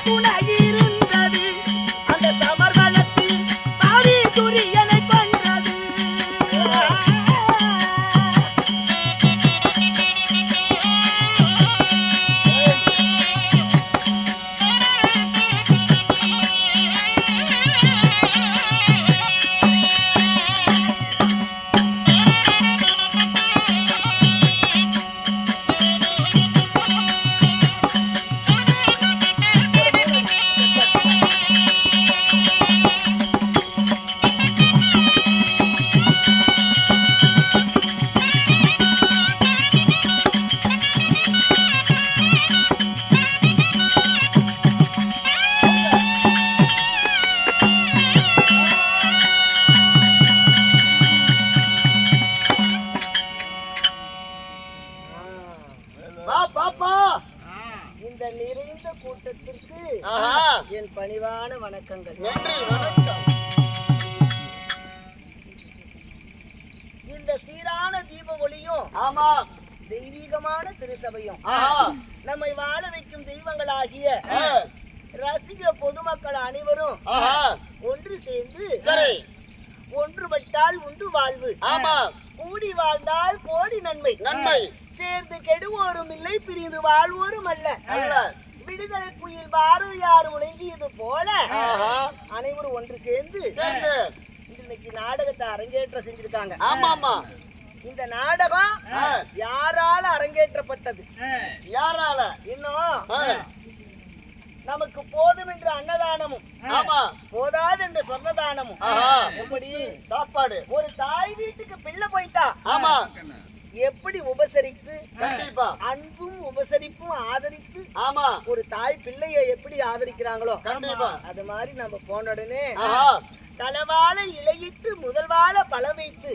துணையிருந்தது அந்த சமர்வனத்தில் தாவி துரியனை கொன்றது. இந்த நிறைந்த கூட்டத்திற்கு என் பணிவான வணக்கங்கள். இந்த சீரான தீப ஒளியும் ஆமா தெய்வீகமான திருசபையும் நம்மை வாழ வைக்கும் தெய்வங்களாகிய ரசிக பொதுமக்கள் அனைவரும் ஒன்று சேர்ந்து ஒன்றுபட்டால் உண்டு வாழ்வு. ஆமா கூடி வாழ்ந்தால் கோடி நன்மை. நன்மை சேர்ந்து கெடுவோரும் இல்லை, பிரிந்து வாழ்வோரும் அல்ல. விடுதலை குயில் பாரதியார் முழங்கியது போல அனைவரும் ஒன்று சேர்ந்து இன்னைக்கு நாடகத்தை அரங்கேற்ற செஞ்சிருக்காங்க. ஆமா ஆமா இந்த நாடகம் யாரால அரங்கேற்றப்பட்டது? யாரால? இன்னும் நமக்கு போதும் என்ற அன்னதானமும் ஆமா போதாது என்ற சொன்னதானமும் எப்படி சாப்பாடு ஒரு தாய் வீட்டுக்கு பிள்ளை போயிட்டா ஆமா எப்படி உபசரித்து கண்டிப்பா அன்பும் உபசரிப்பும் ஆதரித்து ஆமா ஒரு தாய் பிள்ளையை எப்படி ஆதரிக்கிறாங்களோ கண்டிப்பா அது மாதிரி நம்ம போன உடனே தலவாழ இலையிட்டு முதல் வாழ பழ வைத்து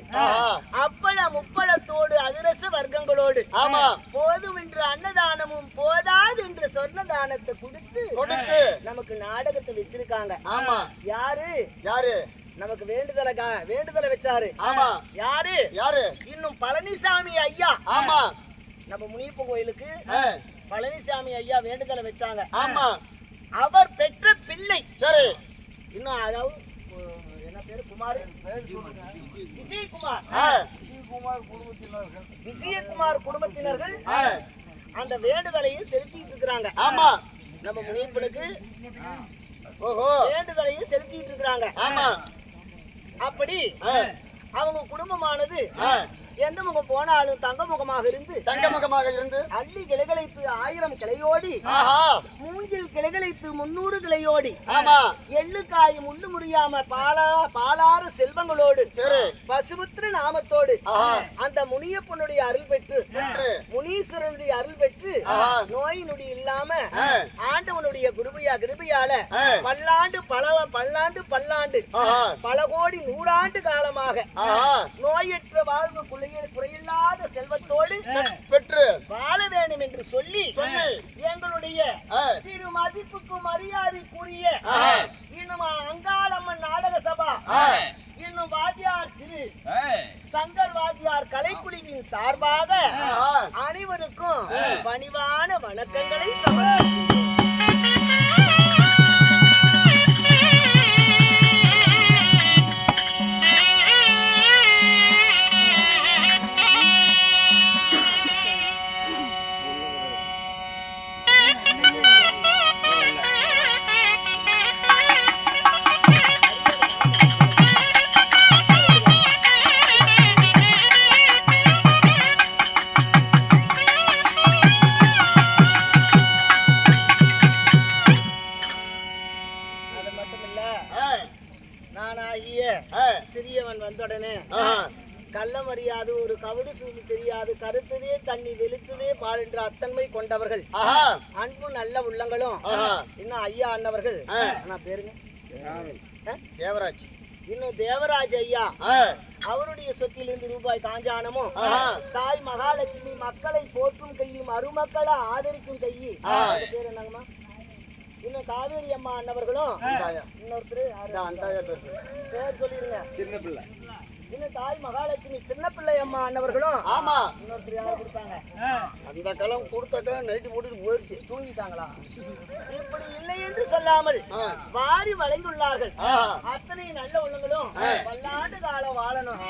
அப்பள முப்பளத்தோடு அதிரச வர்க்கங்களோடு ஆமா போதும் என்ற அன்னதானமும் போதாது என்ற சொன்னதானத்தை கொடுத்து நமக்கு நாடகத்தை வச்சிருக்காங்க. ஆமா யாரு யாரு நமக்கு வேண்டுதலை வச்சாரு. ஆமா யாரு யாரு இன்னும் பழனிசாமி ஐயா. ஆமா நம்ம முனியப்பன் கோயிலுக்கு பழனிசாமி ஐயா வேண்டுதலை வச்சாங்க. ஆமா அவர் பெற்ற பிள்ளை சரி இன்னும் அதாவது என்ன பேரு குமார் விஜயகுமார் குடும்பத்தினர்கள் அந்த வேண்டுதலையும் செலுத்திட்டு இருக்கிறாங்க. ஆமா நம்ம முனியப்பனுக்கு வேண்டுதலையும் செலுத்திட்டு இருக்கிறாங்க. ஆமா அப்படி அவங்க குடும்பமானது எந்த முகம் போனாலும் தங்க முகமாக இருந்து அள்ளி கிளைகளைத்து 1000 கிளையோடி மூங்கில் கிளைகளைத்து 300 கிளையோடி எள்ளுக்காய் முள்ளு முறியாம பாலாறு செல்வங்களோடு பசுபுத்திர நாமத்தோடு அந்த முனியப்பனுடைய அருள் பெற்று முனீஸ்வரனுடைய அருள் பெற்று நோய் நொடி இல்லாம ஆண்டவனுடைய கிருபையால பல்லாண்டு பல கோடி 100 ஆண்டு காலமாக நோயற்ற வாழ்வு குறையில்லாத செல்வத்தோடு பெற்று வாழ வேண்டும் என்று சொல்லி எங்களுடைய திரு மதிப்புக்கும் மரியாதைக்குரிய இன்னும் அங்காளம்மன் நாடக சபா இன்னும் வாத்தியார் திரு சங்கர் வாத்தியார் கலைக்குழுவின் சார்பாக அனைவருக்கும் பணிவான வணக்கங்களை சமர்ப்பிக்கிறேன். சிறியவன் வந்தோடனே கள்ள மரியாது ஒரு கவடு சூது தெரியாது கருத்ததே தண்ணி வெளுத்ததே பால் என்ற அத்தன்மை கொண்டவர்கள் அன்பு நல்ல உள்ளங்களும் இன்னும் ஐயா அண்ணவர்கள் பேருங்க தேவராஜ் இன்னும் தேவராஜ் ஐயா அவருடைய சொத்திலிருந்து ரூபாய் காஞ்சானமும் தாய் மகாலட்சுமி மக்களை போற்றும் கையும் அருமக்களை ஆதரிக்கும் கையி பேர் என்னங்கம்மா இன்னும் காவேரி அம்மா அண்ணவர்களும் இன்னொருத்தர் பேர் சொல்லிருங்க சின்ன பிள்ளை இன்னும் தாய் மகாலட்சுமி சின்ன பிள்ளை அம்மா அண்ணவர்களும் ஆமா இன்னொருத்தர் யாரும் கொடுத்தாங்க. அந்த களம் கொடுத்தாக்க நைட்டு போட்டு போயிடுச்சு. தூங்கிட்டாங்களா? இப்படி இல்லை என்று சொல்லாமல் வாரி வளைந்துள்ளார்கள். அத்தனை நல்ல உள்ளங்களும் பல்லாண்டு காலம் வாழணும்.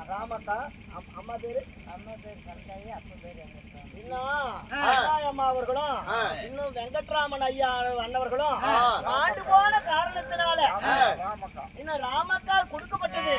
ராமக்கா அம்மா பேரு கந்தாயி, அப்பா பேரு இன்னும் அம்மா அவர்களும் இன்னும் வெங்கட்ராமன் ஐயா அண்ணவர்களும் ஆண்டு போன காரணத்தினால இன்னும் ராமக்கா கொடுக்கப்பட்டது.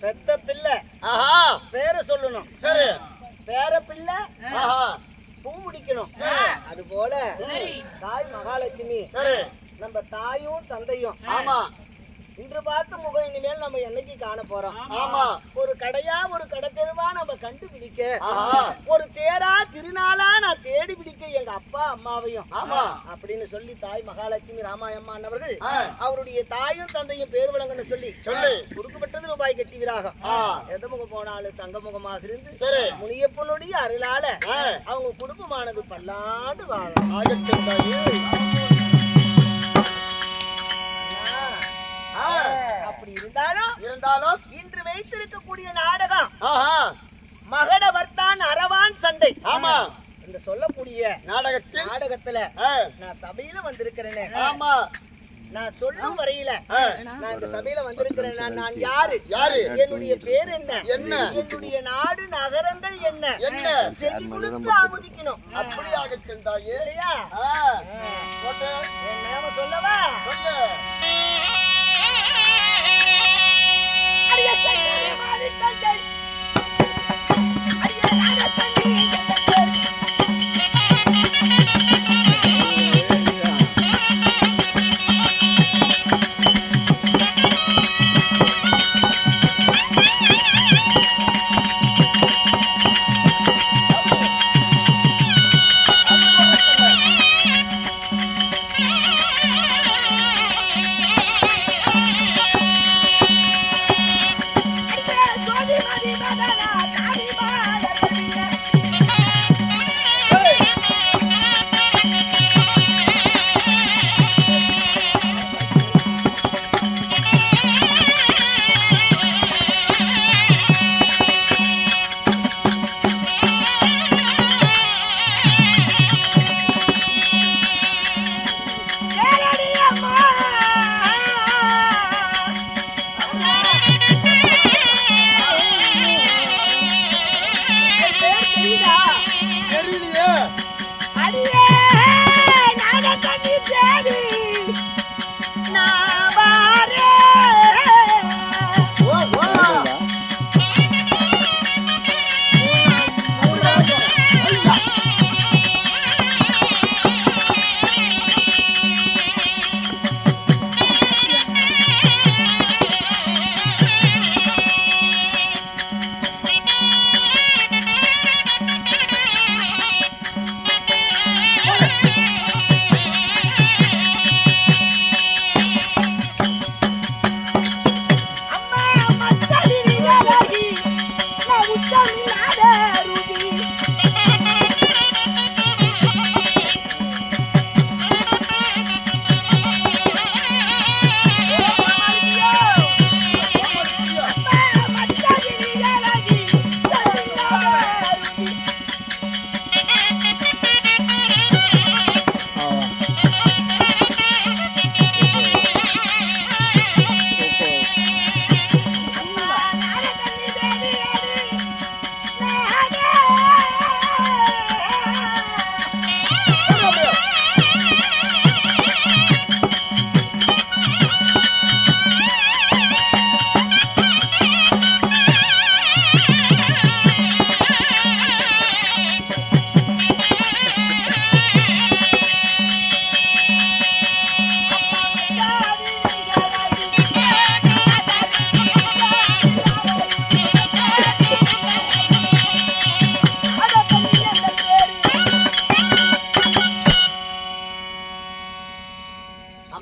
பெத்த பிள்ளை பேரை சொல்லணும். சரி, பேர பிள்ளை பூ முடிக்கணும். அது போல தாய் மகாலட்சுமி நம்ம தாயும் தந்தையும் ஆமா இன்று பார்த்த முகம் இனிமேல் நம்ம என்னைக்கு காண போறோம். ஆமா, ஒரு கடையா ஒரு கடை தெருவா நம்ம கண்டுபிடிக்க, ஒரு தேரா திருநாளா நான் தேடி பிடிக்க எங்க அப்பா அம்மாவையும் ஆமா அப்படின்னு சொல்லி தாய் மகாலட்சுமி ராமாயம்மா அண்ணவர்கள் அவருடைய தாயும் தந்தையும் பேர் விளங்கன்னு சொல்லி கொடுக்கப்பட்டது ரூபாய் கட்டி விராகம். எந்த முகம் போனாலும் தங்க முகமாக இருந்து முனியப்பனுடைய அருளால அவங்க குடும்பமானது பல்லாண்டு வாழும். அப்படி இருந்தாலும் இன்று வைத்திருக்கக்கூடிய நாடகம் மகடவர்தான் அரவான் சண்டை. ஆமா, இந்த சொல்லக்கூடிய நாடகத்துல நான் சபையில வந்திருக்கிறேனே. ஆமா, நான் சொல்லும் வரையில நான் இந்த சபையில வந்திருக்கிறேன். நான் யாரு என்னுடைய பேர் என்ன, என்னுடைய நாடு நகரங்கள் என்ன செய்தி கொடுத்து ஆமோதிக்கணும். அப்படியாக சென்றாயே இல்லையா? என் நாம சொல்லவா?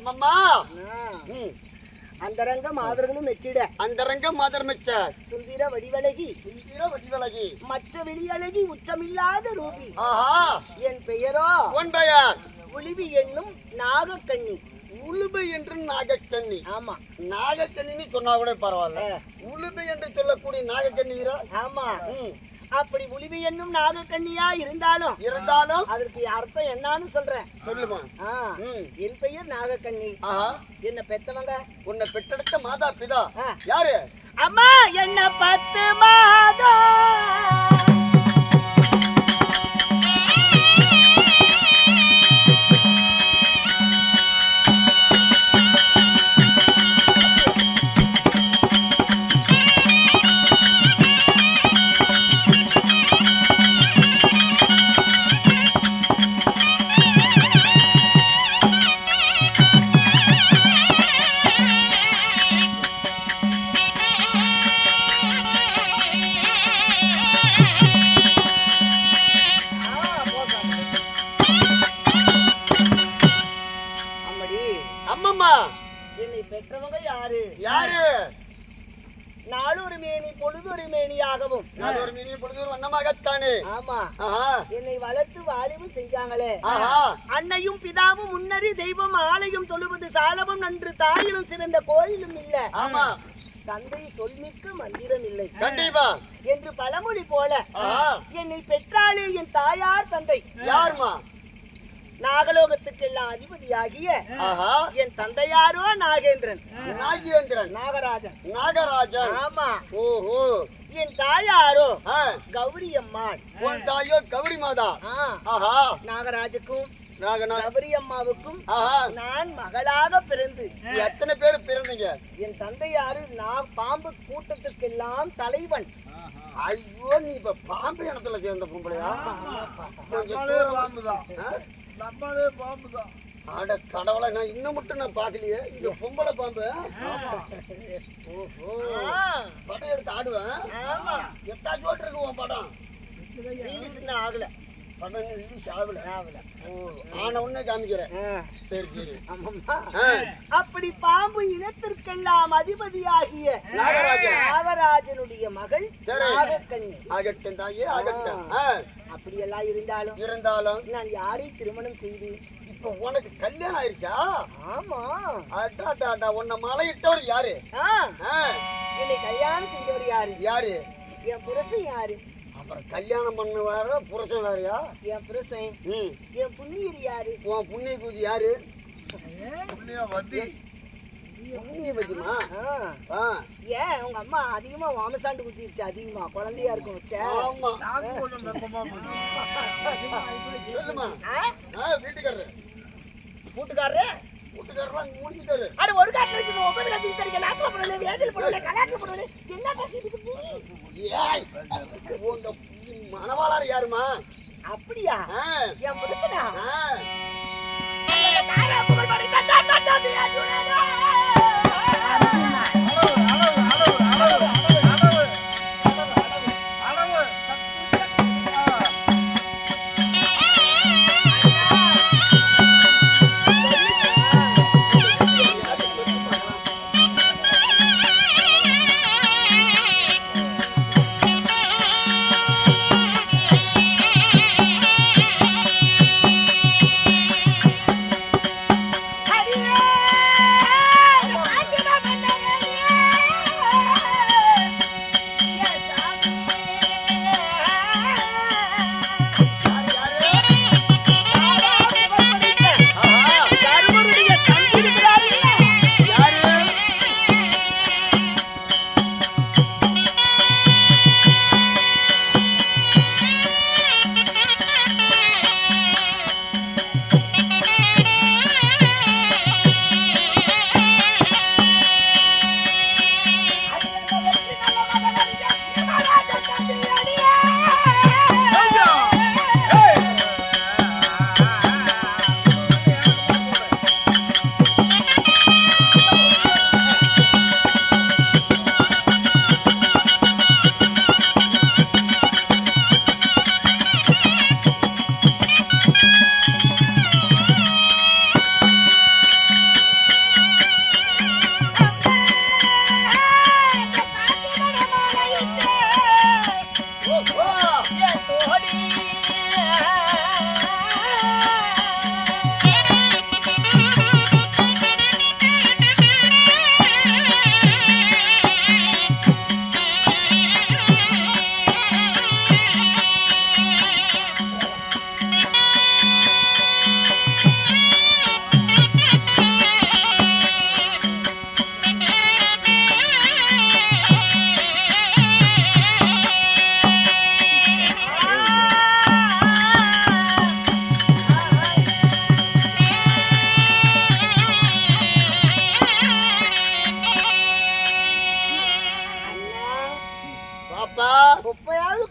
அம்மம்மா ம். அந்தரங்க மாதர்களும் மெச்சிட அந்தரங்க மாதர் மெச்ச சுந்தர வடிவழகி சுந்தர வடிவழகி மச்ச வெளியழகி உச்சமில்லாத ரூபி ஆஹா என் பெயரோ உன் பெயர் உளிவி என்னும் நாகக்கண்ணி. உளுபு என்று நாகக்கண்ணி. ஆமா நாகக்கண்ணின்னு சொன்னா கூட பரவாயில்ல. உளுபு என்று சொல்லக்கூடிய நாகக்கண்ணி வீரா. ஆமா அப்படி உளிவி என்னும் நாகக்கண்ணியா இருந்தாலும் அதற்கு அர்த்தம் என்னன்னு சொல்றேன். சொல்லுமா. என் பெயர் நாகக்கண்ணி. என்ன பெத்தவங்க உன்னை பெற்றெடுத்த மாதா பிதா யாரு? அம்மா என்ன 10 மாதம் என்னை பெற்றவங்க யாரு? யாரு? நாளொரு மேனி பொழுதொரு மேனியாகவும் நாளொரு மேனி பொழுதொரு வண்ணமாகத்தானே. ஆமா என்னை வளர்த்து வாலிபு செஞ்சாங்களே. அன்னையும் பிதாவும் முன்னறி தெய்வம் ஆலயம் தொழுவது சாலமும் நன்று தாயிலும் சிறந்த கோயிலும் இல்ல. ஆமா தந்தை சொல்மிக்க மந்திரம் இல்லை கண்டிப்பா என்று பழமொழி போல என்னை பெற்றாலே என் தாயார் தந்தை யாருமா? நாகலோகத்துக்கெல்லாம் அதிபதியாகிய என் தந்தையாரோ நாகேந்திரன். நாகராஜன். நாகராஜன். ஆமா. ஓஹோ. என் தாயாரோ கௌரி அம்மாள். உன் தாயோ கௌரி மாதா. நாகராஜுக்கும் கௌரி அம்மாவுக்கும் நான் மகளாக பிறந்து. எத்தனை பேர் பிறந்தீங்க? என் தந்தையாரு நான் பாம்பு கூட்டத்துக்கெல்லாம் தலைவன். ஐயோ நீ இப்ப பாம்பு இடத்துல சேர்ந்த பொம்பளையா? நம்மளே பாம்பு தான். அட கடவுளை, நான் இன்னும் மட்டும் நான் பாக்கலையே. இது பொம்பளை பாம்பு. ஓஹோ. படம் எடுத்து ஆடுவேன். எட்டாச்சு ஓட்டு இருக்கு உன் படம். ஆகல படம் ஆகல. ஆன உடனே காமிக்கிறேன். சரி சரி. அப்படி பாம்பு இனத்திற்கெல்லாம் அதிபதியாகிய நாகராஜனுடைய மகள் நாகக்கண்ணி. ஆகட்டும் தாயே ஆகட்டும். அப்படியெல்லாம் இருந்தாலும் நான் யாரை திருமணம் செய்து இப்ப உனக்கு கல்யாணம் ஆயிருச்சா? ஆமா. அட்டா உன்னை மலையிட்டவர் யாரு? என்னை கல்யாணம் செஞ்சவர் யாரு? யாரு? என் புருஷன் யாரு? அப்புறம் கல்யாணம் பண்ண வேற புருஷன் வேறையா? என் புருஷன். என் புண்ணியர் யாரு? உன் புண்ணிய பூஜை யாரு? புண்ணியவதி. புண்ணியவதிமா? ஏன் உங்க அம்மா அதிகமா வாமசாண்டு குத்திருச்சு? அதிகமா குழந்தையா இருக்கும் வச்ச. சொல்லுமா. வீட்டுக்காரரு வீட்டுக்காரர் முடிச்சுட்டாரு. அது ஒரு காட்டுல வச்சு ஒவ்வொரு காட்டுக்கு தெரியும். நாசமா பண்ணல, வேதியில பண்ணல, கலாட்டில பண்ணல. என்ன பேசிட்டு உங்க மனவாளர் யாருமா? அப்படியா? என் புருஷனா?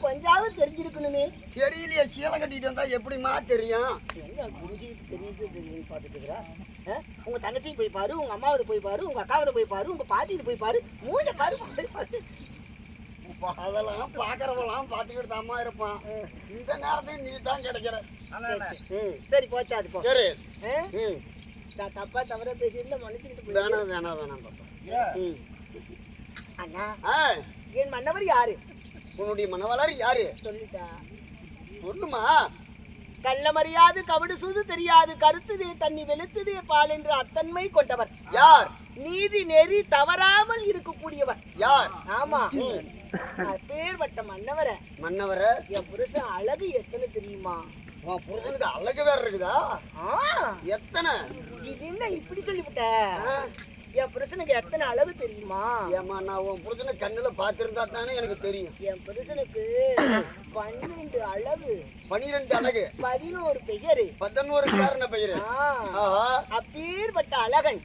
கொஞ்சாவது தெரிஞ்சிருக்கணுமே. தெரியலையே, சீலை கட்டிட்டு வந்தா எப்படிமா தெரியும்? என்ன குருஜிக்கு தெரியுதுன்னு பார்த்துட்டு இருக்கிறா? உங்க தங்கச்சியும் போய் பாரு, உங்க அம்மாவது போய் பாரு, உங்க அக்காவது போய் பாரு, உங்க பாட்டிட்டு போய் பாரு, மூஞ்ச பாரு பாரு. அதெல்லாம் பாக்குறவெல்லாம் பாத்துக்கிட்டு தாமா இருப்பான். இந்த நேரத்துக்கு நீ தான் கிடைக்கிற. சரி போச்சா அது போ. சரி, நான் தப்பா தவறா பேசியிருந்தா மன்னிச்சுக்கிட்டு வேணாம் வேணாம் வேணாம் பாப்பா. அண்ணா ஏய், என் மன்னவர் யாரு? உன்னுடைய மனவளர் யாரு? சொல்லிட்டா. சொல்லுமா. கள்ளமறியாது கவிடு சூது தெரியாது கருத்துதே தண்ணி வெளுத்துதே பால் என்று அத்தன்மை கொண்டவர். யார்? நீதி நெறி தவறாமல் இருக்கக்கூடியவர். யார்? ஆமா, பேர்பட்ட மன்னவர. மன்னவர? என் புருஷன் அழகு எத்தனை தெரியுமா? உன் புருஷனுக்கு அழகு வேற இருக்குதா? எத்தனை? இது என்ன இப்படி சொல்லிவிட்ட? என் புருஷனுக்கு எத்தனை அழகு தெரியுமா? ஏமா, நான் உன் புருஷனை கண்ணுல பாத்திருந்தா தானே எனக்கு தெரியும். என் புருஷனுக்கு 12 அழகு, 12 அழகு, 11 பெயரு, 11 காரண பெயரு. அப்பேற்பட்ட அழகன்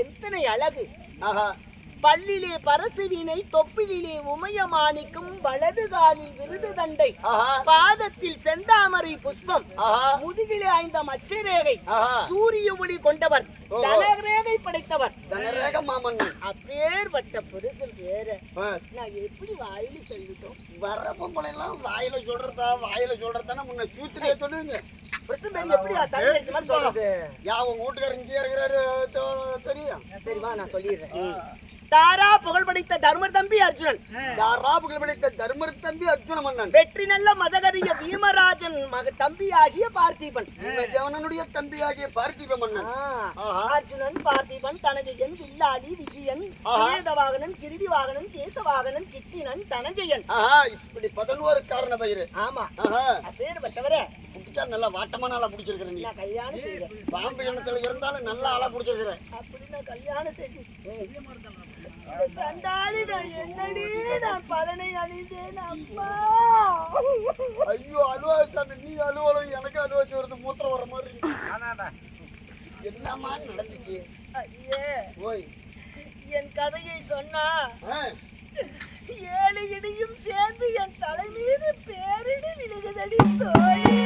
எத்தனை அழகு! ஆஹா. பல்லிலே பரசுவினை, தொப்பிலே உமையமாணிக்கும், வலது காலில் விருது தண்டை, பாதத்தில் செந்தாமரை புஷ்பம், முதுகிலே 5 அச்சரேகை, சூரிய ஒளி கொண்டவர், தனரேகை படைத்தவர், தனரேக மாமன்னன். அப்பேற்பட்ட புருஷன் பேர நான் எப்படி வாயில சொல்லிட்டோம்? வர பொம்பளை எல்லாம் வாயில சொல்றதானே முன்ன சூத்திரியே சொல்லுங்க. புருஷன் பேர் எப்படி தண்ணி அடிச்ச மாதிரி சொல்றது? உங்க வீட்டுக்காரர் இங்கே இருக்கிறாரு தெரியும். சரிவா, நான் சொல்லிடுறேன். தாரா புகழ் படைத்த தர்மர் தம்பி அர்ஜுனன். தாரா புகழ் படைத்த தர்மர் தம்பி அர்ஜுன மன்னன். வெற்றி நல்ல மதகரிய பீமராஜன் தம்பி ஆகிய பார்த்திபன். பீமஜவனனுடைய தம்பி ஆகிய பார்த்திப மன்னன். அர்ஜுனன், பார்த்திபன், தனஜயன், வில்லாளி, விஜயன், சேதவாகனன், கிருதிவாகனன், கேசவாகனன், கிட்டினன், தனஜயன். இப்படி 11 காரண பெயரு. ஆமா, அப்பேற்பட்டவரே புடிச்சா நல்லா வாட்டமான ஆளா புடிச்சிருக்கிறேன். நீ நான் கல்யாணம் செய்யறேன். பாம்பு இனத்துல இருந்தாலும் நல்ல ஆளா புடிச்சிருக்கிறேன். அப்படி நான் கல்யாணம் செஞ்சு சண்டாளி நான் என்னடி நான் பலனை அணிந்தேன் அம்மா. ஐயோ, அலுவலி நீ அலுவலம், எனக்கு அலுவலி வருது, மூத்திரம் வர மாதிரி. என்னமா நடந்துச்சு? ஐயே, ஓய், என் கதையை சொன்னா 7 இடியும் சேர்ந்து என் தலை மீது பேரிடி விழுகுதடி தோழி.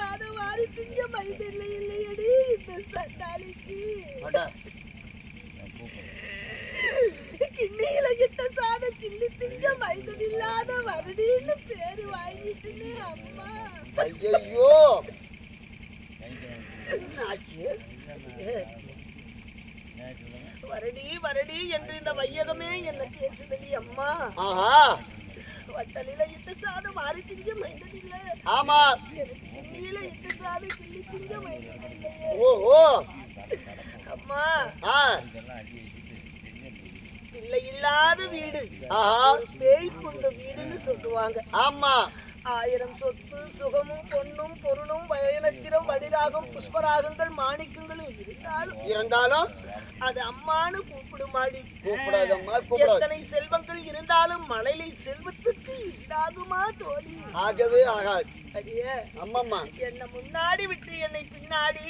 இல்லாத வாரி திங்க மைதில்லை இல்லையடி இந்த சண்டாளிக்கு. கிண்ணியில கிட்ட சாதம் கிள்ளி திங்க மைதல் இல்லாத வருடின்னு பேரு வாங்கிட்டுனே அம்மா. ஐயோ வரடி வரடி என்று இந்த வையகமே என்ன பேசுதடி அம்மா. வட்டலில இட்டு சாதம் மாறி திங்க மைந்தன் இல்ல. ஆமா எனக்கு கிண்ணியில இட்டு சாதம் கிள்ளி திங்க மைந்தன் இல்லையே. ஓஹோ அம்மா பிள்ளை இல்லாத வீடு பேய் புந்த வீடுன்னு சொல்லுவாங்க. ஆமா 1000 சொத்து சுகமும் பொன்னும் பொருளும் பயணத்திரம் வடிராகம் புஷ்பராகங்கள் மாணிக்கங்களும் இருந்தாலும் அது அம்மானு கூப்பிடுமாடி. கூப்பிடாதம்மா எத்தனை செல்வங்கள் இருந்தாலும் மலையில செல்வத்துக்கு ஈடாகுமா தோழி? ஆகவே ஆகாது. அடியே அம்மம்மா என்ன முன்னாடி விட்டு என்னை பின்னாடி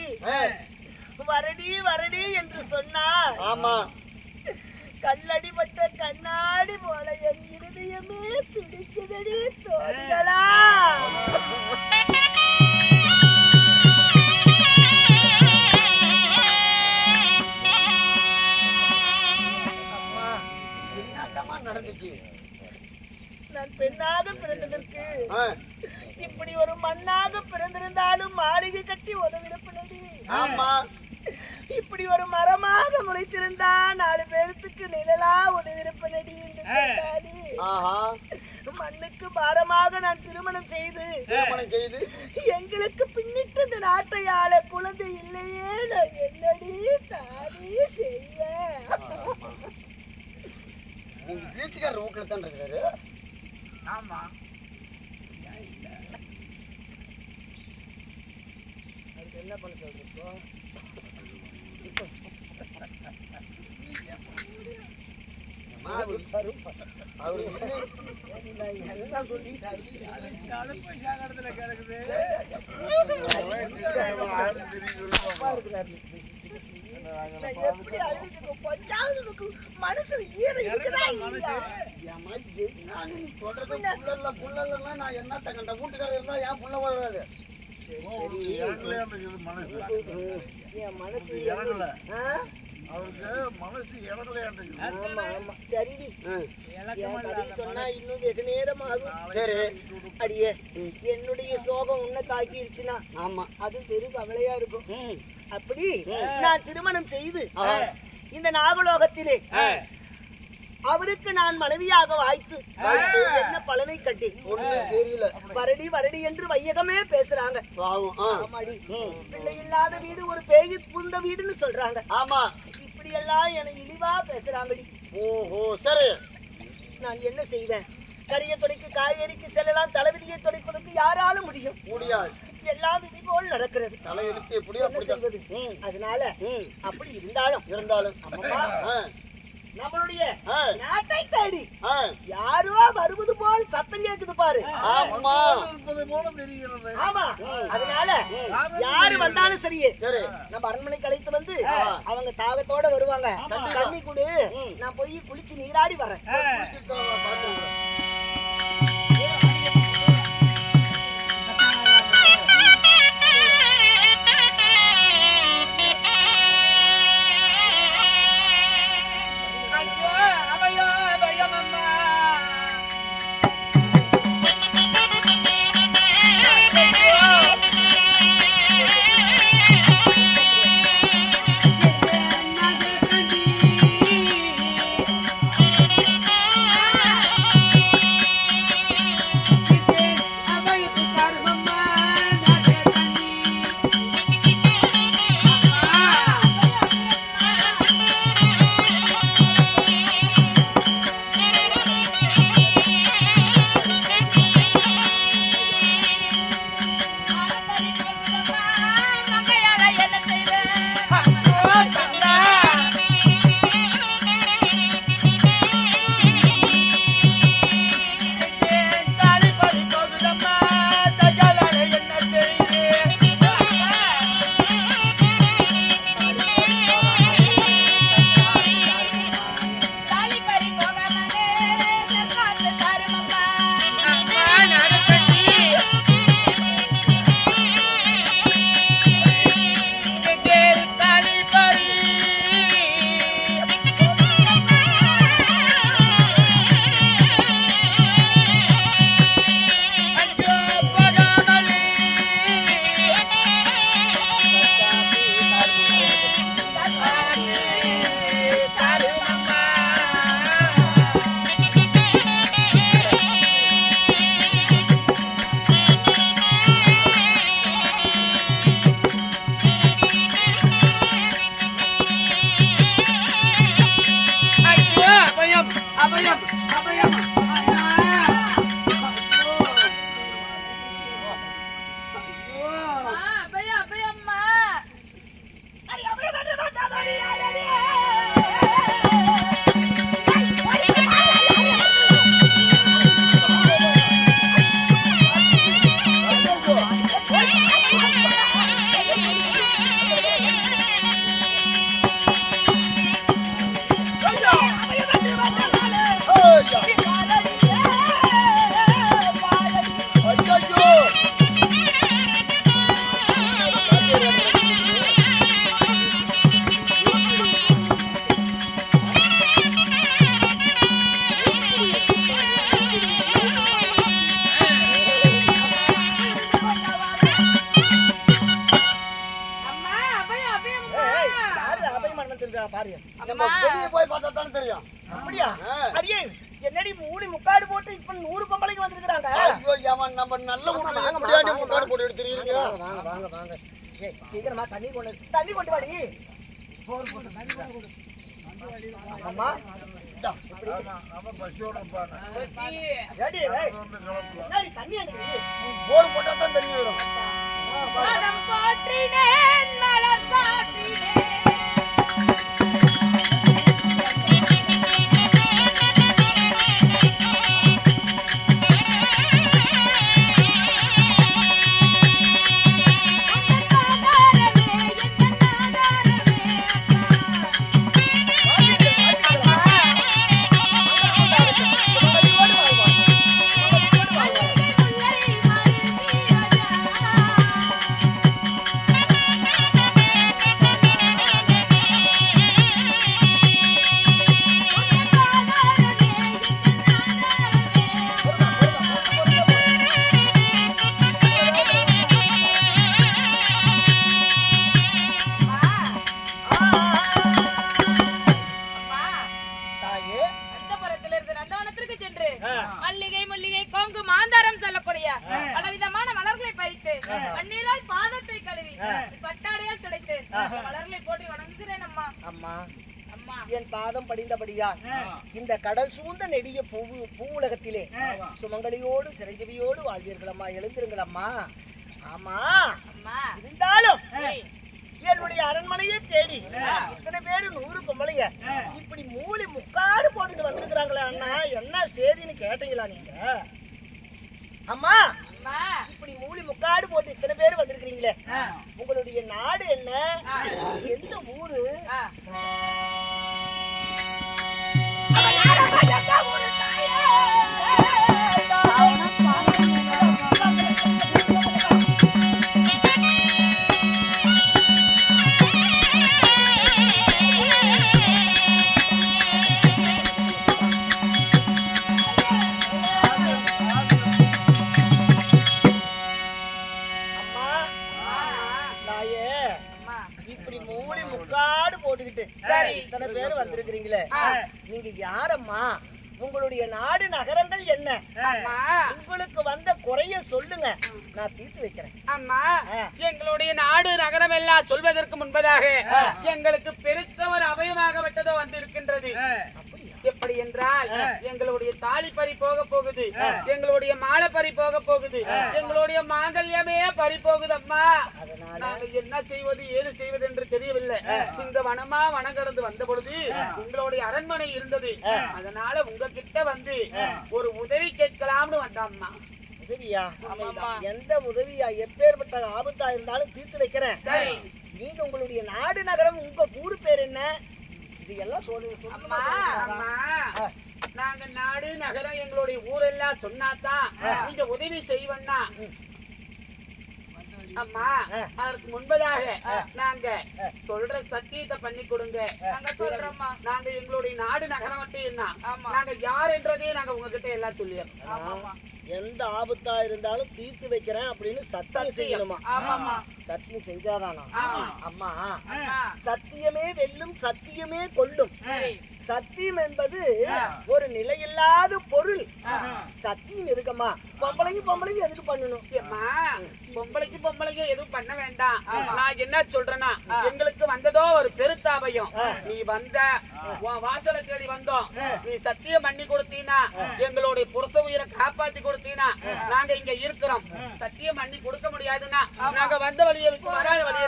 வரடி வரடி என்று சொன்னா. ஆமா கல்லடிப்பட்ட கண்ணாடி போல என் இருதயமே துடிக்குதடி தோழிகளா. அம்மா என்னமா நடந்துச்சு? நான் பெண்ணாக பிறந்ததற்கு இப்படி ஒரு மண்ணாக பிறந்திருந்தாலும் மாளிகை கட்டி உதவிருப்பனடி. ஆமா இப்படி ஒரு மரமாக முளைத்திருந்தா 4 பேருக்கு நிழலா உதவிருப்பனடி. இந்த சண்டாளி மண்ணுக்கு பாரமாக நான் திருமணம் செய்து எங்களுக்கு பின்னிட்டு இந்த நாட்டை ஆள குழந்தை இல்லையே, நான் என்னடி தானே செய்வேன். உங்க வீட்டுக்காரர் வீட்டுல தான் இருக்கிறாரு. ஆமா அதுக்கு என்ன பண்ண சொல்றோம்? மனசுல ஈரம் இருக்குதா இல்லையா? நான் என்னத்த கண்ட வீட்டுக்காரர் இருந்தா என் புள்ள வராது. என் மனசு அவருக்கு மனசு இறங்கலையாண்டு. ஆமா ஆமா சரிடி. என் கதை சொன்னா இன்னும் வெகு நேரம் ஆகும். சரி அடியே என்னுடைய சோகம் உன்னை தாக்கிருச்சுன்னா ஆமா அது பெரும் கவலையா இருக்கும். அப்படி நான் திருமணம் செய்து இந்த நாகலோகத்திலே அவருக்கு நான் மனைவியாக வாய்த்து என்ன பலனை கட்டி தெரியல. வரடி வரடி என்று வையகமே பேசுறாங்க. பிள்ளை இல்லாத வீடு ஒரு பேய் புந்த வீடுன்னு சொல்றாங்க. ஆமா இப்படி எல்லாம் என இழிவா பேசுறாங்கடி. ஓஹோ சரி நான் என்ன செய்வேன்? கரிய தொடைக்கு காய்கறிக்கு செல்லலாம், தலைவிதியை தொடைப்பதற்கு யாராலும் முடியும் முடியாது. எல்லாம் விதி போல் நடக்கிறது. தலையெடுத்து எப்படியோ செய்வது. அதனால அப்படி இருந்தாலும் நம்மளுடைய நாட்டை தேடி யாரோ வருவது போல் சத்தம் கேக்குது பாரு. ஆமா ஆமா அதனால யாரு வந்தாலும் சரியே நம்ம அரண்மனைக்கு அழைத்து வந்து அவங்க தாகத்தோட வருவாங்க. தண்ணி குடு, நான் போய் குளிச்சு நீராடி வரேன். பாரு. நம்ம வெளியே போய் பார்த்தா தானே தெரியும். அப்படியா? அடியே என்னடி மூடி முக்காடு போட்டு இப்ப 100 பொம்பளைக்கு வந்திருக்காங்க. ஐயோ ஏமா நம்ம நல்ல ஊர்ல வாங்க முடியாது முக்காடு போட்டு எடுத்துறீங்க. வாங்க வாங்க வாங்க. ஏய் சீக்கிரமா தண்ணி கொண்டு வாடி. போர் போட்டு தண்ணி கொண்டு. அம்மா நம்ம பசியோட பாரு. ஏடி ஏய் என்னடி தண்ணி அடிக்குது? போர் போட்டா தான் தண்ணி வரும். மனம் போற்றினேன் மலர் சாற்றினேன் என் பாதம் படிந்தபடியா இந்த கடல் சூழ்ந்த நெடிய பூ உலகத்திலே சுமங்கலியோடு சிரஞ்சீவியோடு வாழ்வீர்கள் அம்மா. எழுந்திருங்கள் அம்மா. ஆமா இருந்தாலும் என்னுடைய அரண்மனையே தேடி இத்தனை பேரு 100 பொம்பளைங்க இப்படி மூளை முக்காடு போட்டுட்டு வந்திருக்கிறாங்களே அண்ணா, என்ன செய்தின்னு கேட்டீங்களா நீங்க? அம்மா இப்படி மூளை முக்காடு போட்டு இத்தனை பேர் வந்திருக்கிறீங்களே, உங்களுடைய நாடு என்ன, எந்த ஊரு? இத்தனை பேர் வந்திருக்கிறீங்களே, நீங்க யாரம்மா? உங்களுடைய நாடு நகரங்கள் என்ன? உங்களுக்கு வந்த குறைய சொல்லுங்க, நான் தீர்த்து வைக்கிறேன். அம்மா, எங்களுடைய நாடு நகரம் எல்லாம் சொல்வதற்கு முன்பதாக எங்களுக்கு பெருத்த ஒரு அபயமாகப்பட்டதோ வந்து இருக்கின்றது. எப்படி என்றால் எங்களுடைய தாலி பறி போக போகுது, எங்களுடைய மாலை பறி போக போகுது, எங்களுடைய மாங்கல்யமே பறி போகுது. அம்மா, நாங்க என்ன செய்வது ஏது செய்வது என்று தெரியவில்லை. இந்த வனமா வனம் கடந்து வந்த பொழுது உங்களுடைய அரண்மனை இருந்தது, அதனால உங்ககிட்ட வந்து ஒரு உதவி கேட்கலாம்னு வந்தோம்மா. உதவியா? எந்த உதவியா? எப்பேற்பட்ட ஆபத்தா இருந்தாலும் தீர்த்து வைக்கிறேன். நீங்க உங்களுடைய நாடு நகரம் உங்க ஊரு பேர் என்ன? இதெல்லாம் சொல்லுங்க. நாங்க நாடு நகரம் எங்களுடைய ஊரெல்லாம் சொன்னாதான் நீங்க உதவி செய்வன்னா. அம்மா, அதற்கு முன்பதாக நாங்க சொல்ற சத்தியத்தை பண்ணி கொடுங்க. நாங்க சொல்றோம்மா, நாங்க எங்களுடைய நாடு நகரம் மட்டும் என்ன, நாங்க யார் என்றதே நாங்க உங்ககிட்ட எல்லாம் சொல்லிடுறோம். எந்த ஆபத்தா இருந்தாலும் தீர்த்து வைக்கிறேன் அப்படின்னு சத்தியம் செய்யணுமா? சத்தியம் செஞ்சாதானா? அம்மா, சத்தியமே வெல்லும், சத்தியமே கொல்லும். சத்தியம் என்பது ஒரு நிலையில்லாத பொருள். சத்தியம் எதுக்கம்மா? பொம்பளைக்கு எதுக்கு பண்ணணும்? பொம்பளைக்கு எதுவும் பண்ண வேண்டாம். நான் என்ன சொல்றேன்னா, எங்களுக்கு வந்ததோ ஒரு பெருத்தாபயம். நீ வந்த வாசலை தேடி வந்தோம், நீ சத்தியம் பண்ணி கொடுத்தீனா, எங்களுடைய புருஷ உயிரை காப்பாத்தி கொடுத்தீனா நாங்க இங்க இருக்கிறோம். சத்தியம் பண்ணி கொடுக்க முடியாதுன்னா நாங்க வந்த வழியை விட்டு வராத வழியை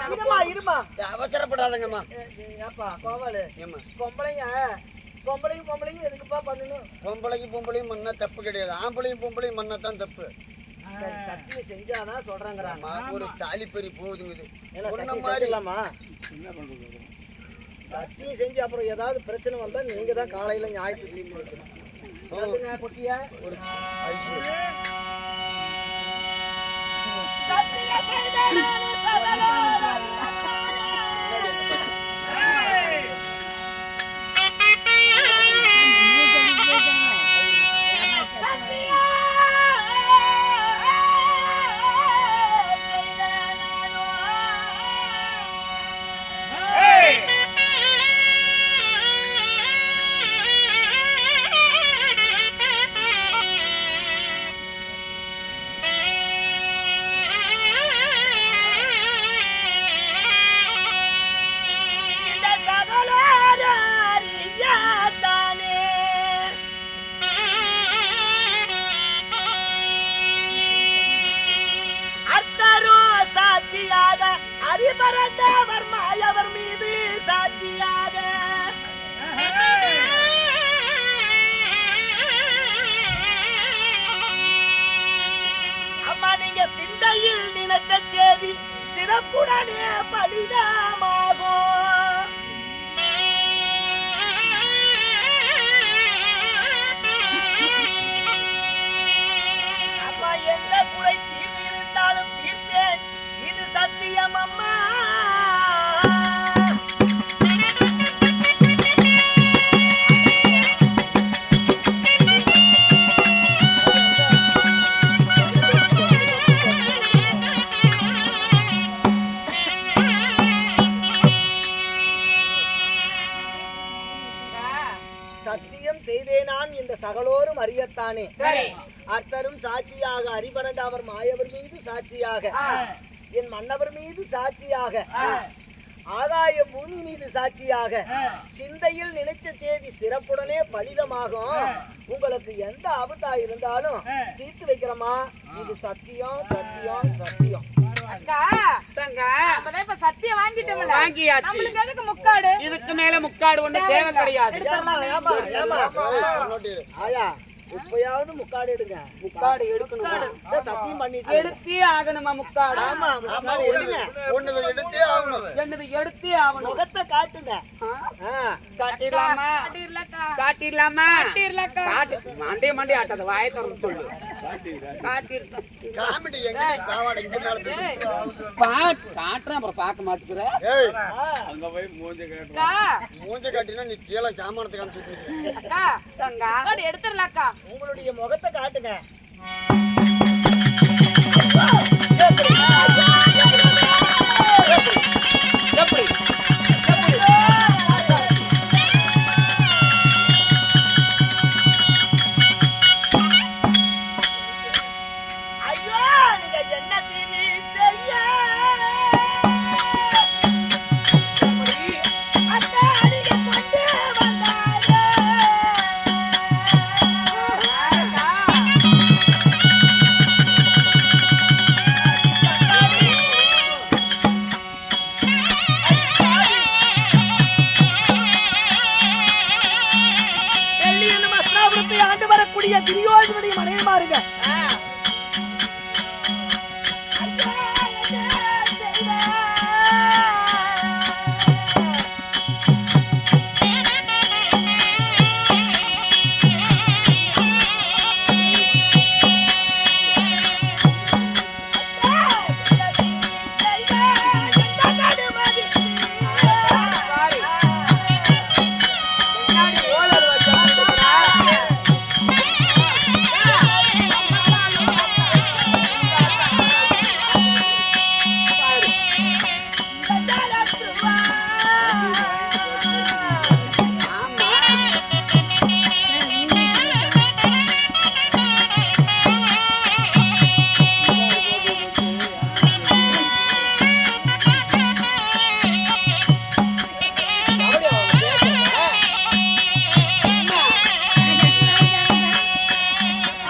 இருமா. அவசரப்படாதங்கம்மா. கோவாலு, பொம்பளைங்க எதுக்குப்பா பண்ணணும்? பொம்பளையும் மண்ணா தப்பு கிடையாது, ஆம்பளையும் மண்ணா தான் தப்பு. சத்தியம் செஞ்சாதான் சொல்றாங்கறாமா. ஒரு தாலி பெரி போகுதுங்குது. இல்லாமா சத்தியம் செஞ்சு அப்புறம் ஏதாவது பிரச்சனை வந்தா நீங்க தான் காலையில ஞாயிற்று கிளீன் வைக்கணும். பொட்டியா ஒரு சாட்சியாக அறிபரந்தவர் மாயவர் மீது சாட்சியாக அம்மா நீங்க சிந்தையில் நினைத்த செய்தி சிறப்புடனே பலிதமாகும். அம்மா எந்த குறை தீர்ந்திருந்தாலும் தீர்ப்பேன், இது சத்தியம் அம்மா. சத்தியம் செய்தேனான் என்ற சகலோரும் அறியத்தானே. சரி. அர்த்தரும் சாட்சியாக அறிபரந்த அவர் மாயவர் மீது சாட்சியாக என் மன்னவர் மீது சாட்சியாக ஆகாய பூமி மீது சாட்சியாக சிந்தையில் நினைச்ச செய்தி சிறப்புடனே பலிதமாகும். உங்களுக்கு எந்த ஆபத்தா இருந்தாலும் தீர்த்து வைக்கிறோமா. இது சத்தியம் சத்தியம் சத்தியம். அக்கா தங்க நம்மதான் இப்ப சத்தியம் வாங்கிட்டோம்ல, வாங்கியாச்சு. நம்மளுக்கு எதுக்கு முக்காடு? இதுக்கு மேல முக்காடு ஒண்ணு தேவை கிடையாது. ஏம்மா, ஏம்மா, ஏம்மா. ஆயா இப்பயாவது முக்காடு எடுங்க. முக்காடு எடுக்கணும். இதான் சத்தியம் பண்ணிட்டு எடுத்தே ஆகணுமா முக்காடு? ஆமா முக்காடு எடுங்க. ஒண்ணு எடுத்தே ஆகணும். என்னது எடுத்தே ஆகணும். முகத்தை காட்டுங்க. காட்டிடலாமா? காட்டிடலக்கா, காட்டிடலாமா? காட்டிடலக்கா. காட்டு மண்டே ஆட்டாத வாயை திறந்து சொல்லு. காட்டிருக்கேன். காமெடி எங்க காவாட இங்க மேல காட்டுறேன் அப்புறம் பார்க்க மாட்டேங்கிற. ஏய் அங்க போய் மூஞ்ச காட்டு. அக்கா, மூஞ்ச காட்டினா நீ கீழே சாமானத்தை காமிச்சிட்டு அக்கா, தங்க முக்காடு எடுத்துடலாக்கா. உங்களுடைய முகத்தை காட்டுங்க. எப்படி ஐயோ நீங்க என்ன தீதி செய்ய அக்கா நீங்க கொண்டு வந்தாயே. டெல்லி என்னும் அஸ்தினாபுரத்தை ஆண்டு வரக்கூடிய துரியோதனுடைய மனைவி மாறுங்க.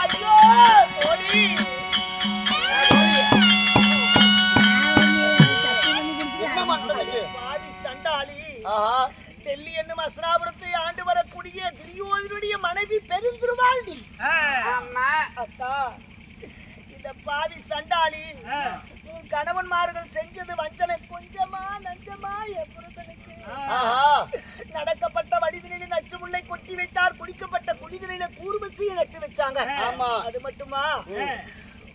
ஐயோ தோழி என்ன மாட்டேங்குது? பாவி சண்டாளி. ஆஹா டெல்லி என்னும் அஸ்தினாபுரத்தை ஆண்டு வரக்கூடிய துரியோதனுடைய மனைவி பெருந்துருவாண்டி. ஆமா அக்கா இந்த பாவி சண்டாளி உன் கணவன்மார்கள் செஞ்சது வஞ்சனை கொஞ்சமா நஞ்சமா என் புருஷனுக்கு. ஆஹா நடக்கப்பட்ட வடிதினில நச்சு முல்லை கொட்டி வைத்தார், குடிக்கப்பட்ட குடிதினில கூர்மசியை நட்டு வச்சாங்க. ஆமா. அது மட்டுமா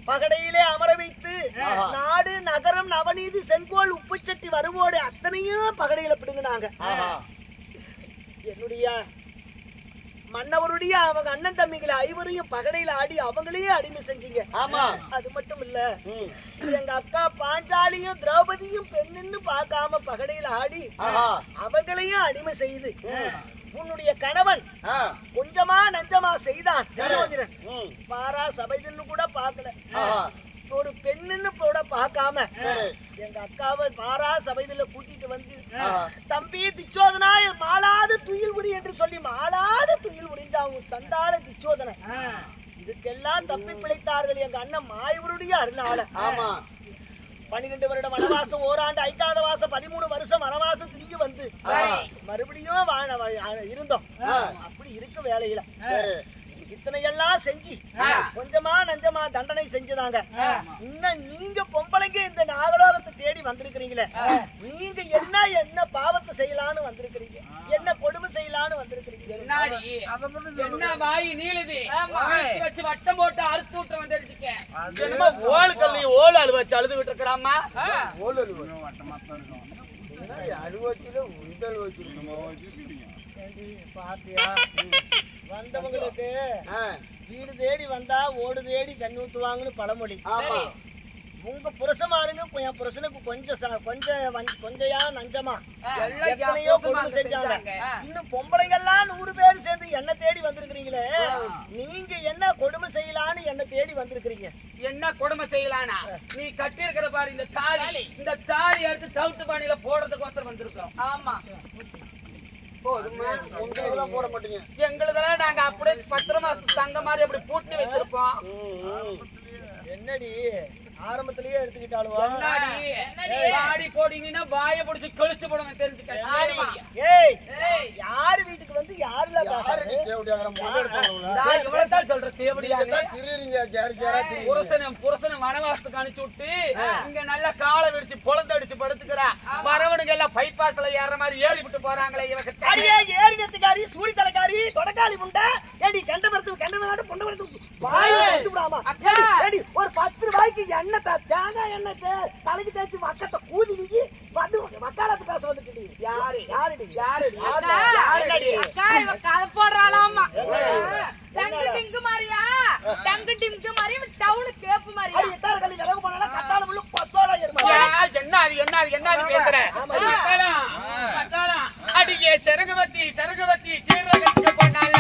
பகடையிலே அமர வைத்து நாடு நகரம் நவநீதி செங்கோல் உப்புச்சட்டி வருவோடு அத்தனையும் பகடையில பிடுங்கினாங்க. ஆஹா என்னுடைய மன்னவருடைய அவங்க அண்ணன் தம்பிகளை ஐவரையும் பகடையில ஆடி அவங்களையே அடிமை செஞ்சீங்க. ஆமா. அது மட்டும் இல்ல எங்க அக்கா பாஞ்சாலியும் திரௌபதியும் பெண்ணுன்னு பார்க்காம பகடையில ஆடி ஆஹா அவங்களையும் அடிமை செய்து உன்னுடைய கணவன் ஆ கொஞ்சமா நஞ்சமா செய்தான். துரியோதனன் ம் பாரா சபைதுன்னு கூட பார்க்கல. ஆஹா ஒரு பெண்ணுன்னு கூட பார்க்காம சரி எங்க அக்காவை பாரா சபைதுல கூட்டிட்டு வந்து ஆஹா தம்பி திச்சோதனா மாளாத துயில் உரி என்று சொல்லி மாளாத துயில் உரிந்தான் உன் சண்டாள திச்சோதனன். இதுக்கெல்லாம் தப்பி பிழைத்தார்கள் எங்க அண்ணன் மாயவருடைய அருளால. ஆமா 12 வருட வனவாசம், ஓராண்டு ஐக்காத வாசம், 13 வருஷம் வனவாசம் திரும்பி வந்து மறுபடியும் இருந்தோம். அப்படி இருக்க வேலையில இத்தனை எல்லாம் செஞ்சு கொஞ்சமா நஞ்சமா தண்டனை செஞ்சுதாங்க. இன்னும் நீங்க பொம்பளைங்க இந்த நாகலோகத்தை தேடி வந்திருக்கிறீங்களே, நீங்க என்ன பாவத்தை செய்யலான்னு வந்திருக்கிறீங்க, என்ன கொடுமை செய்யலான்னு வந்திருக்கிறீங்க? என்ன வாய் நீளுது வச்சு வட்டம் போட்டு அறுத்து விட்டு வந்துருச்சுக்க. என்னமோ ஓலு கல்லி ஓலு அழுவ வச்சு அழுதுகிட்டு இருக்கிறாமா? ஓல் அழுவ அழுவச்சில உண்டல் வச்சிருக்கோம். பாத்தியா, வந்தவங்களுக்கு வீடு தேடி வந்தா ஓடு தேடி தண்ணி ஊத்துவாங்கன்னு பழமொழி. ஆமா, உங்க புருஷமாருங்க என் புருஷனுக்கு கொஞ்சம் நஞ்சமா எத்தனையோ கொடுமை செஞ்சாங்க. இன்னும் பொம்பளைங்கெல்லாம் 100 பேர் சேர்ந்து என்ன தேடி வந்திருக்கிறீங்களே, நீங்க என்ன கொடுமை செய்யலான்னு என்ன தேடி வந்திருக்கிறீங்க? என்ன கொடுமை செய்யலானா? நீ கட்டி இருக்கிற பாரு இந்த தாலி எடுத்து தவுத்து பானையில போடுறதுக்கோசரம் வந்திருக்கோம். ஆமா, உங்களெல்லாம் போட மாட்டீங்க. எங்களுதெல்லாம் நாங்க அப்படியே 10 மாசம் தங்க மாதிரி அப்படி பூட்டி வச்சிருப்போம். என்னடி ஆரம்பத்திலேயே எடுத்துக்கிட்டாளுவா? பாடி போடிங்கன்னா வாயை பிடிச்சு கழிச்சு போடுவேன் தெரிஞ்சுக்க. ஏய், யாரு வீட்டுக்கு வந்து யாருல பேசுறது? இவ்வளவுதான் சொல்ற தேவடியாக புருஷனை வனவாசத்துக்கு அனுப்பிச்சு விட்டு இங்க நல்லா காலை விரிச்சு பொழந்து அடிச்சு படுத்துக்கிறா. வரவனுங்க எல்லாம் பைபாஸ்ல ஏற மாதிரி ஏறி விட்டு போறாங்களே இவங்க. ஏறினத்துக்காரி, சூடி தலைக்காரி, தொடக்காளி முண்டை, ஏடி கண்ட மரத்துக்கு கண்ட மரத்து பொண்ணு மரத்துக்கு வாயை எடுத்து விடாமா? ஏடி ஒரு 10 ரூபாய்க்கு எண்ணெய் தேங்காய் எண்ணெய் தலைக்கு தேய்ச்சி வக்கத்தை கூதி நீக்கி வந்து வக்காலத்து பேச வந்துட்டு போடுறாளாமா? டங்கு டிங்கு மாதிரியா? டங்கு டிங்கு மாதிரி டவுனு கேப்பு மாதிரியா? என்ன பேசுற? அடிக்கே சரகவத்தி சீரகத்துக்கு போனால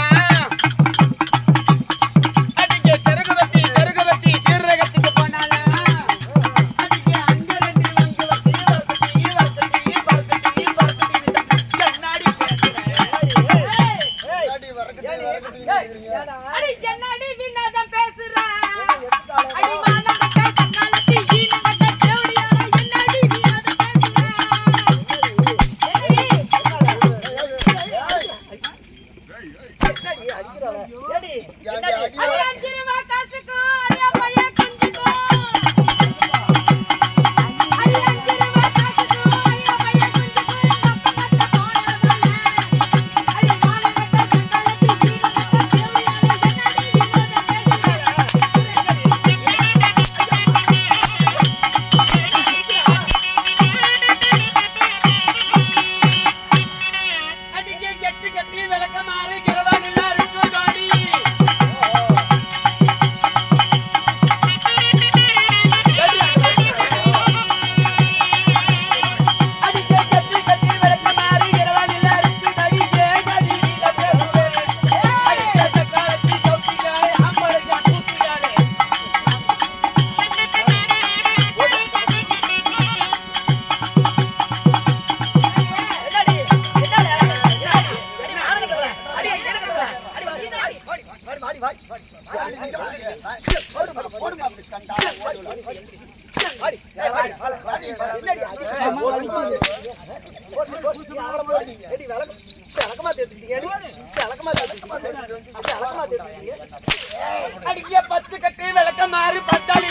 அடிக்க 10 கட்டி விளக்க மாறி பத்தாளி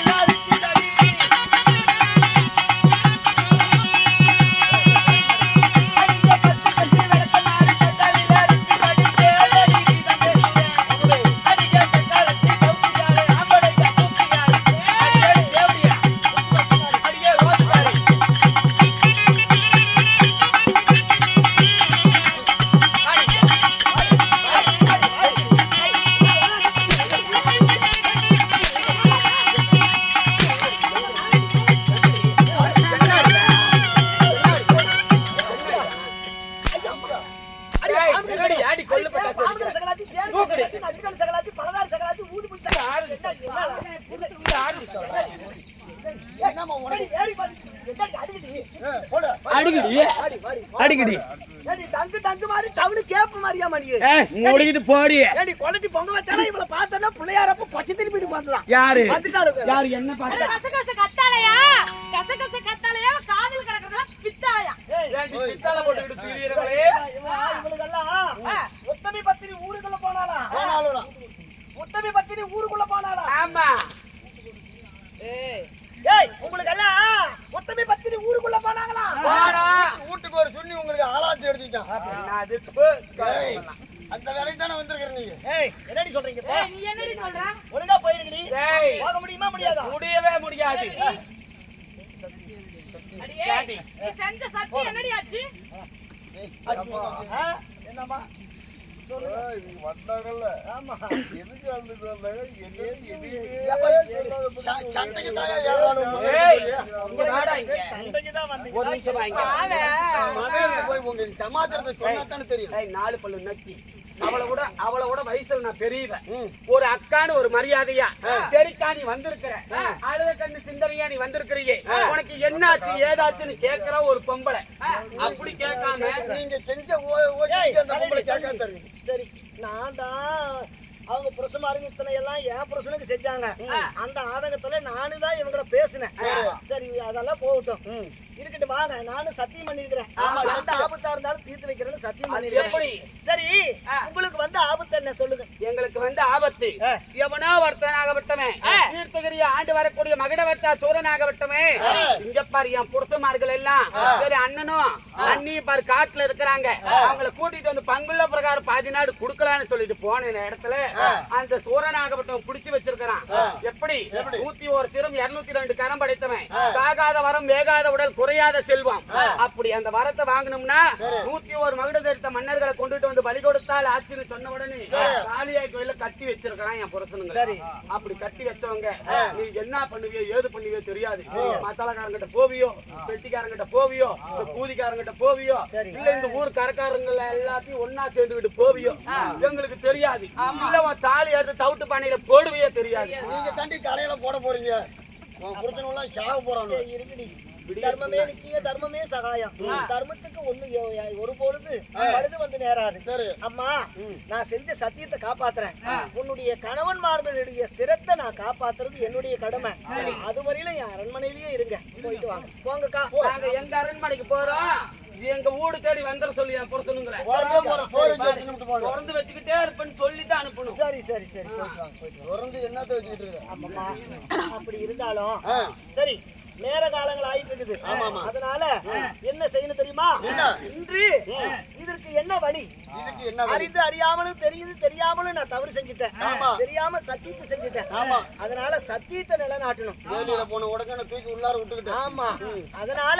அடிக்கடி மூடிட்டு போடி குழந்தை பொங்க வச்சாலும் இவளை பார்த்தா பிள்ளையாரப்ப பச்சை திருப்பிட்டு பார்த்துதான். யாரு என்ன பார்த்து இப்படி பித்தால போட்டுக்கிட்டு திரியறங்களே இவங்களுக்கெல்லாம் உத்தமி பத்தினி ஊருக்குள்ள போனாலா போனாலும் உத்தமி பத்தினி ஊருக்குள்ள போனாலா ஆமா ஏய் உங்களுக்கெல்லாம் உத்தமி பத்தினி ஊருக்குள்ள போனாங்களா போடா வீட்டுக்கு ஒரு சுண்ணி உங்களுக்கு ஆளாச்சி எடுத்துட்டான் அது ஏய், அந்த வேலைக்கு தானே வந்திருக்கிற நீங்க ஏய் என்னடி சொல்றீங்க இப்ப? நீ என்னடி சொல்ற ஒழுங்கா போயிருங்கடி டேய் போக முடியுமா முடியாதா முடியவே முடியாது அடியே நீ செஞ்ச சத்தி என்னடி ஆச்சு ஆ? என்னம்மா வந்தாங்கல்ல ஆமா எதுக்கு வந்துட்டு வந்தாங்க சட்டைக்கு தாயா ஏறானும் ஏய் இங்க வாடா இங்க சண்டைக்கு தான் வந்தீங்க ஒரு நிமிஷம் வாங்க மதுரைக்கு போய் உங்க சமாச்சாரத்தை சொன்னாத்தானே தெரியும் ஏய் நாலு பல்லு நக்கி அவளை விட வயசுல நான் பெரியவன் ஒரு அக்கான்னு ஒரு மரியாதையா சரிக்கா நீ வந்திருக்கிற அழுத கண்ணு சிந்தனையா நீ வந்திருக்கிறியே உனக்கு என்னாச்சு ஏதாச்சுன்னு கேக்குற ஒரு பொம்பளை அப்படி கேட்காம நீங்க செஞ்ச அந்த பொம்பளை கேட்க தெரியும் சரி நான் தான் அவங்க புருஷமாருங்க இத்தனை எல்லாம் என் புருஷனுக்கு செஞ்சாங்க அந்த ஆதங்கத்துல நானு தான் இவங்கள பேசினேன் சரி அதெல்லாம் போகட்டும் இருக்கட்டும் வாங்க நானும் சத்தியம் பண்ணிருக்கிறேன் எந்த ஆபத்தா இருந்தாலும் தீர்த்து வைக்கிறேன்னு சத்தியம் பண்ணிருக்கேன் எப்படி சரி உங்களுக்கு வந்து ஆபத்து என்ன சொல்லுங்க எங்களுக்கு வந்து ஆபத்து எவனோ ஒருத்தனாகப்பட்டவன் தீர்த்தகிரிய ஆண்டு வரக்கூடிய மகிடவர்த்தா சூரனாகப்பட்டவன் இங்க பாரு என் புருஷமார்கள் எல்லாம் சரி அண்ணனும் அண்ணியும் பாரு காட்டுல இருக்கிறாங்க அவங்கள கூட்டிட்டு வந்து பங்குள்ள பிரகாரம் பாதி நாடு குடுக்கலான்னு சொல்லிட்டு போன இடத்துல அந்த சூரனாகப்பட்டவன் பிடிச்சு வச்சிருக்கிறான் எப்படி 101 சிரம் 202 கரம் படைத்தவன் சாகாத வரம் வேகாத உடல் குறையாத செல்வம் அப்படி அந்த வரத்தை வாங்கணும்னா 101 மகுட தரித்த மன்னர்களை கொண்டுட்டு வந்து பலி கொடுத்தால் ஆச்சுன்னு சொன்ன உடனே காளியாய் கோயில கட்டி வச்சிருக்கான் என் புருஷனுங்க சரி அப்படி கட்டி வச்சவங்க நீ என்ன பண்ணுவியோ ஏது பண்ணுவியோ தெரியாது மத்தாளக்காரங்கிட்ட போவியோ பெட்டிக்காரங்கிட்ட போவியோ கூலிக்காரங்கிட்ட போவியோ இல்ல இந்த ஊர் கரக்காரங்கள எல்லாத்தையும் ஒன்னா சேர்ந்துகிட்டு போவியோ எங்களுக்கு தெரியாது இல்ல உன் தாலி எடுத்து தவிட்டு பானையில போடுவியோ தெரியாது நீங்க தாண்டி கடையில போட போறீங்க உன் புருஷன் எல்லாம் சாக போறாங்க இருக்குடி தர்மமே நிச்சயம் தர்மமே சகாயம் தர்மத்துக்கு ஒரு பொழுது பழுது வந்து நேராது அம்மா நான் செஞ்ச சத்தியத்தை காப்பாத்துறேன் உன்னுடைய கணவன்மார்களுடைய சிரத்தை நான் காப்பாத்துறது என்னுடைய கடமை அதுவரையில என் அரண்மனையிலேயே இருங்க போயிட்டு வாங்க போங்கக்கா நாங்க எங்க அரண்மனைக்கு போறோம் எங்க ஊடு தேடி வந்துட சொல்லி என் புருஷனுங்களை திறந்து வச்சுக்கிட்டே இருப்பேன்னு சொல்லிட்டு அனுப்பணும் சரி சரி சரி போயிட்டு வாங்க போயிட்டு தொடர்ந்து என்னத்த வச்சுக்கிட்டு இருக்க ஆமாம்மா அப்படி இருந்தாலும் சரி நேர காலங்கள் ஆயிட்டு இருக்குது அதனால என்ன செய்யணும் தெரியுமா இன்று இதற்கு என்ன வழி அறிந்து அறியாமலும் தெரியாமலும் நான் தவறு செஞ்சுட்டேன் தெரியாம சத்தியத்தை செஞ்சுட்டேன் அதனால சத்தியத்தை நிலைநாட்டணும் வேலையில போன உடனே தூக்கி உள்ளார விட்டுக்கிட்டேன் ஆமா அதனால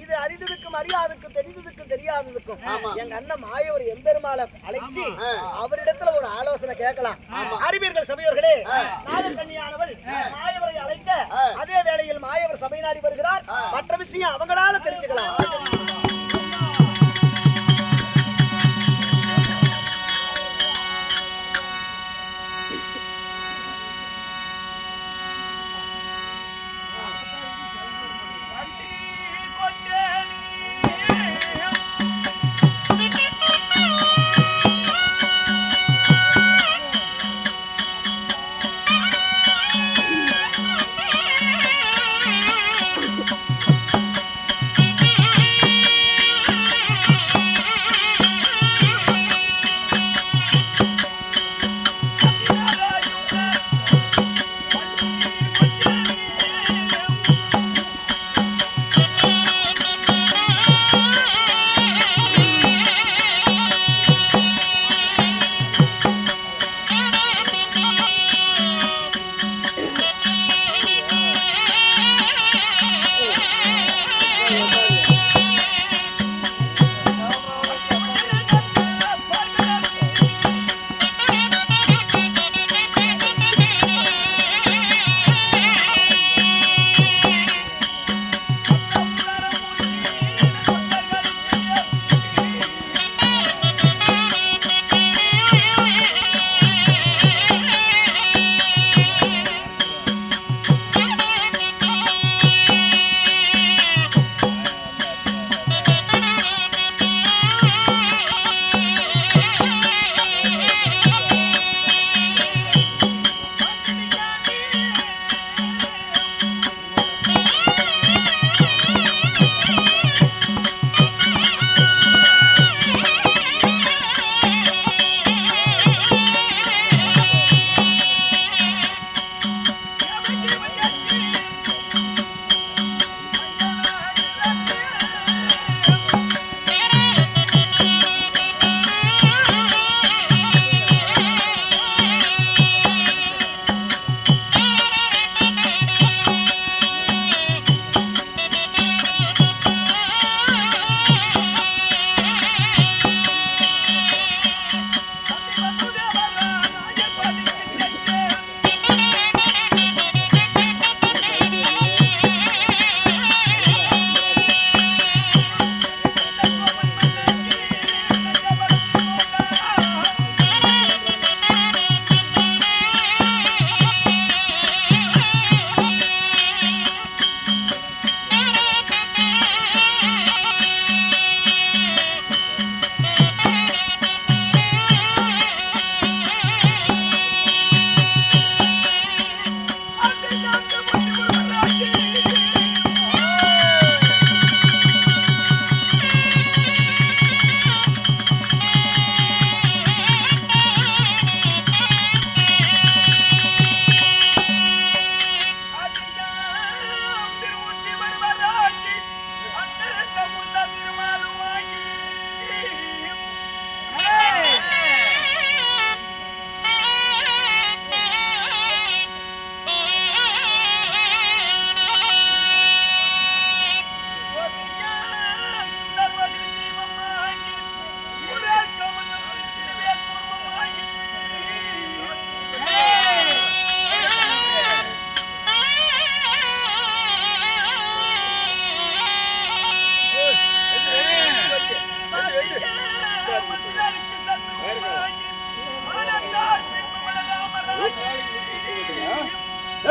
இது அறிந்ததுக்கும் அறியாததுக்கும் தெரிந்ததுக்கும் தெரியாததுக்கும் எங்க அண்ணன் மாயவர் எம்பெருமாளை அழைச்சி அவரிடத்துல ஒரு ஆலோசனை கேட்கலாம் அறிவீர்கள் சபையோர்களே நாகக்கன்னியானவள் மாயவரை அழைக்க அதே வேளையில் மாயவர் சபை நாடி வருகிறார் மற்ற விஷயம் அவங்களால தெரிஞ்சுக்கலாம் ஆ